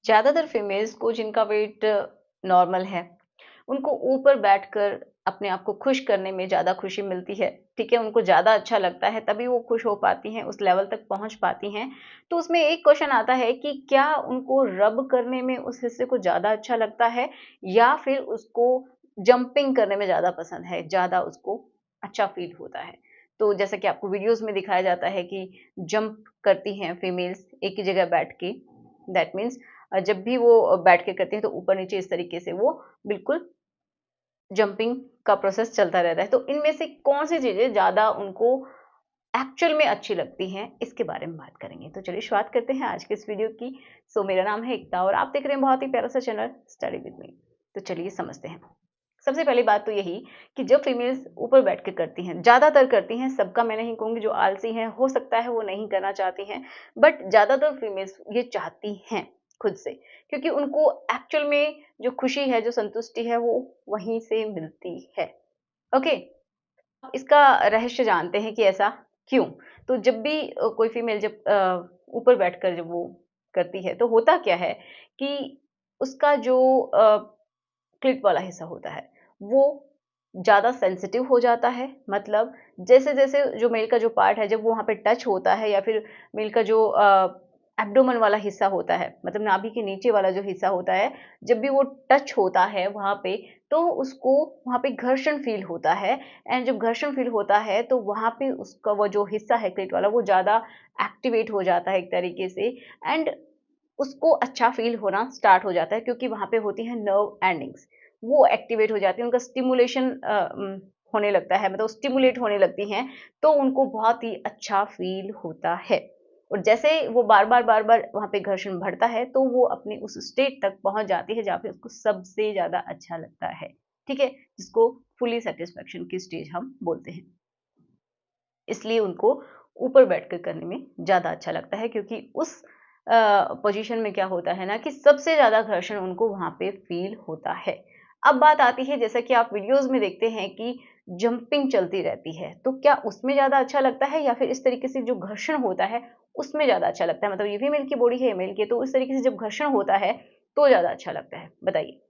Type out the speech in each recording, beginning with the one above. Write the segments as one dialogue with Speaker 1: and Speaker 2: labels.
Speaker 1: ज़्यादातर फीमेल्स को जिनका वेट नॉर्मल है, उनको ऊपर बैठकर अपने आप को खुश करने में ज़्यादा खुशी मिलती है, ठीक है? उनको ज़्यादा अच्छा लगता है, तभी वो खुश हो पाती हैं, उस लेवल तक पहुँच पाती हैं। तो उसमें एक क्वेश्चन आता है कि क्या उनको रब करने में उस हिस्से को ज़्यादा अच्छा लगता है या फिर उसको जंपिंग करने में ज़्यादा पसंद है, ज़्यादा उसको अच्छा फ़ील होता है? तो जैसा कि आपको वीडियोज़ में दिखाया जाता है कि जंप करती हैं फीमेल्स एक ही जगह बैठ के, दैट मीन्स जब भी वो बैठ के करती हैं तो ऊपर-नीचे इस तरीके से वो बिल्कुल जंपिंग का प्रोसेस चलता रहता है। तो इनमें से कौन-सी चीज़ें ज़्यादा उनको एक्चुअल में अच्छी लगती हैं, इसके बारे में बात करेंगे। तो चलिए शुरुआत करते हैं आज के इस वीडियो की। मेरा नाम है एकता और आप देख रहे हैं बहुत ही प्यारा सा चैनल स्टडी विद मी। तो चलिए समझते हैं। सबसे पहली बात तो यही कि जब फीमेल्स ऊपर बैठ के करती हैं, ज़्यादातर करती हैं, सबका मैं नहीं कहूँगी, जो आलसी हैं, हो सकता है वो नहीं करना चाहती हैं, बट ज़्यादातर फीमेल्स ये चाहती हैं खुद से, क्योंकि उनको एक्चुअल में जो खुशी है, जो संतुष्टि है, वो वहीं से मिलती है। ओके? इसका रहस्य जानते हैं कि ऐसा क्यों? तो जब भी कोई फीमेल जब ऊपर बैठकर जब वो करती है, तो होता क्या है कि उसका जो क्लिट वाला हिस्सा होता है, वो ज़्यादा सेंसिटिव हो जाता है। मतलब जैसे-जैसे जो मेल का जो पार्ट है, जब वो वहाँ पे टच होता है या फिर मेल का जो एब्डोमेन वाला हिस्सा होता है, मतलब नाभि के नीचे वाला जो हिस्सा होता है, जब भी वो टच होता है वहाँ पे, तो उसको वहाँ पे घर्षण फ़ील होता है। एंड जब घर्षण फ़ील होता है, तो वहाँ पे उसका वो जो हिस्सा है क्लिट वाला, वो ज़्यादा एक्टिवेट हो जाता है एक तरीके से। एंड उसको अच्छा फ़ील होना स्टार्ट हो जाता है, क्योंकि वहाँ पे होती हैं नर्व एंडिंग्स, वो एक्टिवेट हो जाती हैं, उनका स्टिमुलेशन होने लगता है, मतलब स्टिमुलेट होने लगती हैं, तो उनको बहुत ही अच्छा फ़ील होता है। और जैसे वो बार-बार वहाँ पे घर्षण बढ़ता है, तो वो अपनी उस स्टेट तक पहुँच जाती है जहाँ पे उसको सबसे ज़्यादा अच्छा लगता है, ठीक है? जिसको फुली सैटिस्फैक्शन की स्टेज हम बोलते हैं। इसलिए उनको ऊपर बैठकर करने में ज़्यादा अच्छा लगता है, क्योंकि उस पोजीशन में क्या होता है ना कि सबसे ज़्यादा घर्षण उनको वहाँ पे फ़ील होता है। अब बात आती है, जैसा कि आप वीडियोज़ में देखते हैं कि जंपिंग चलती रहती है, तो क्या उसमें ज़्यादा अच्छा लगता है या फिर इस तरीके से जो घर्षण होता है, उसमें ज़्यादा अच्छा लगता है? मतलब ये फीमेल की बॉडी है, ये मेल की है, तो इस तरीके से जब घर्षण होता है, तो ज़्यादा अच्छा लगता है, बताइए?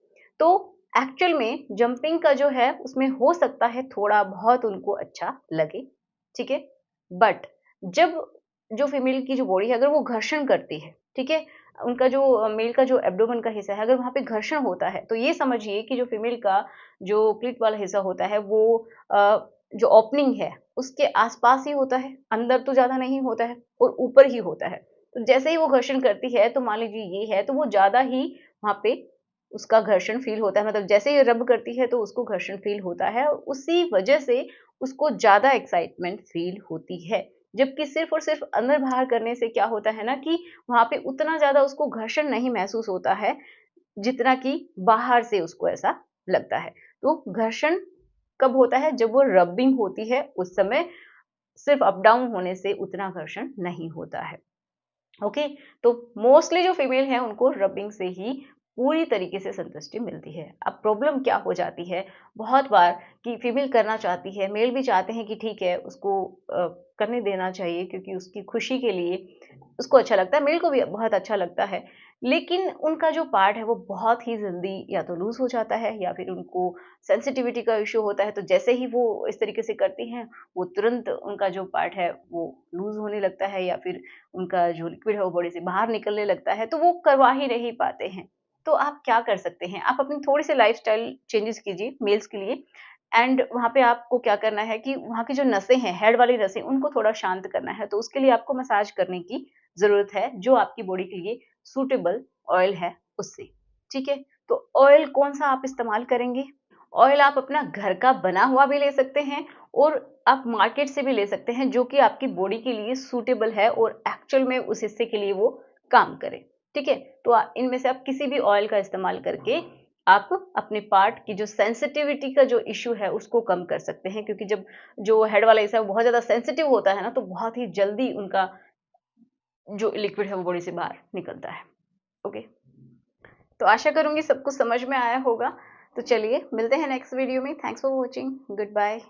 Speaker 1: तो एक्चुअल में जंपिंग का जो है, उसमें हो सकता है थोड़ा बहुत उनको अच्छा लगे, ठीक है? बट जब जो फीमेल की जो बॉडी है, अगर वो घर्षण करती है, ठीक है? उनका जो मेल का जो एब्डोमेन का हिस्सा है, अगर वहाँ पे घर्षण होता है, तो ये समझिए कि जो फीमेल का जो क्लिट वाला हिस्सा होता है, वो जो ओपनिंग है, उसके आस-पास ही होता है, अंदर तो ज़्यादा नहीं होता है और ऊपर ही होता है। तो जैसे ही वो घर्षण करती है, तो मान लीजिए ये है, तो वो ज़्यादा ही वहाँ पे उसका घर्षण फ़ील होता है, मतलब जैसे ही रब करती है, तो उसको घर्षण फ़ील होता है और उसी वजह से उसको ज़्यादा एक्साइटमेंट फ़ील होती है। जबकि सिर्फ़ और सिर्फ़ अंदर-बाहर करने से क्या होता है ना कि वहाँ पे उतना ज़्यादा उसको घर्षण नहीं महसूस होता है, जितना कि बाहर से उसको ऐसा लगता है। तो घर्षण कब होता है? जब वो रबिंग होती है, उस समय सिर्फ़ अप डाउन होने से उतना घर्षण नहीं होता है। ओके, तो मोस्टली जो फीमेल है उनको रबिंग से ही पूरी तरीके से संतुष्टि मिलती है। अब प्रॉब्लम क्या हो जाती है बहुत बार कि फीमेल करना चाहती है, मेल भी चाहते हैं कि ठीक है उसको करने देना चाहिए, क्योंकि उसकी खुशी के लिए उसको अच्छा लगता है, मेल को भी बहुत अच्छा लगता है, लेकिन उनका जो पार्ट है वो बहुत ही जल्दी या तो लूज हो जाता है या फिर उनको सेंसिटिविटी का इश्यू होता है। तो जैसे ही वो इस तरीके से करती हैं, वो तुरंत उनका जो पार्ट है वो लूज होने लगता है या फिर उनका जो लिक्विड है वो बॉडी से बाहर निकलने लगता है, तो वो करवा ही नहीं पाते हैं। तो आप क्या कर सकते हैं? आप अपनी थोड़ी-सी लाइफ़स्टाइल चेंजेज़ कीजिए मेल्स के लिए। एंड वहाँ पे आपको क्या करना है कि वहाँ की जो नसें हैं, हेड वाली नसें, उनको थोड़ा शांत करना है। तो उसके लिए आपको मसाज करने की ज़रूरत है, जो आपकी बॉडी के लिए सूटेबल ऑयल है उससे, ठीक है? तो ऑयल कौन-सा आप इस्तेमाल करेंगे? ऑयल आप अपना घर का बना हुआ भी ले सकते हैं और आप मार्केट से भी ले सकते हैं, जो कि आपकी बॉडी के लिए सूटेबल है और एक्चुअल में उस हिस्से के लिए वो काम करे, ठीक है? तो इनमें से आप किसी भी ऑयल का इस्तेमाल करके आप अपने पार्ट की जो सेंसिटिविटी का जो इश्यू है उसको कम कर सकते हैं, क्योंकि जब जो हेड वाला हिस्सा है वो बहुत ज़्यादा सेंसिटिव होता है ना, तो बहुत ही जल्दी उनका जो लिक्विड है वो बॉडी से बाहर निकलता है। ओके, तो आशा करूँगी सब कुछ समझ में आया होगा। तो चलिए मिलते हैं नेक्स्ट वीडियो में। Thanks for watching. Good bye.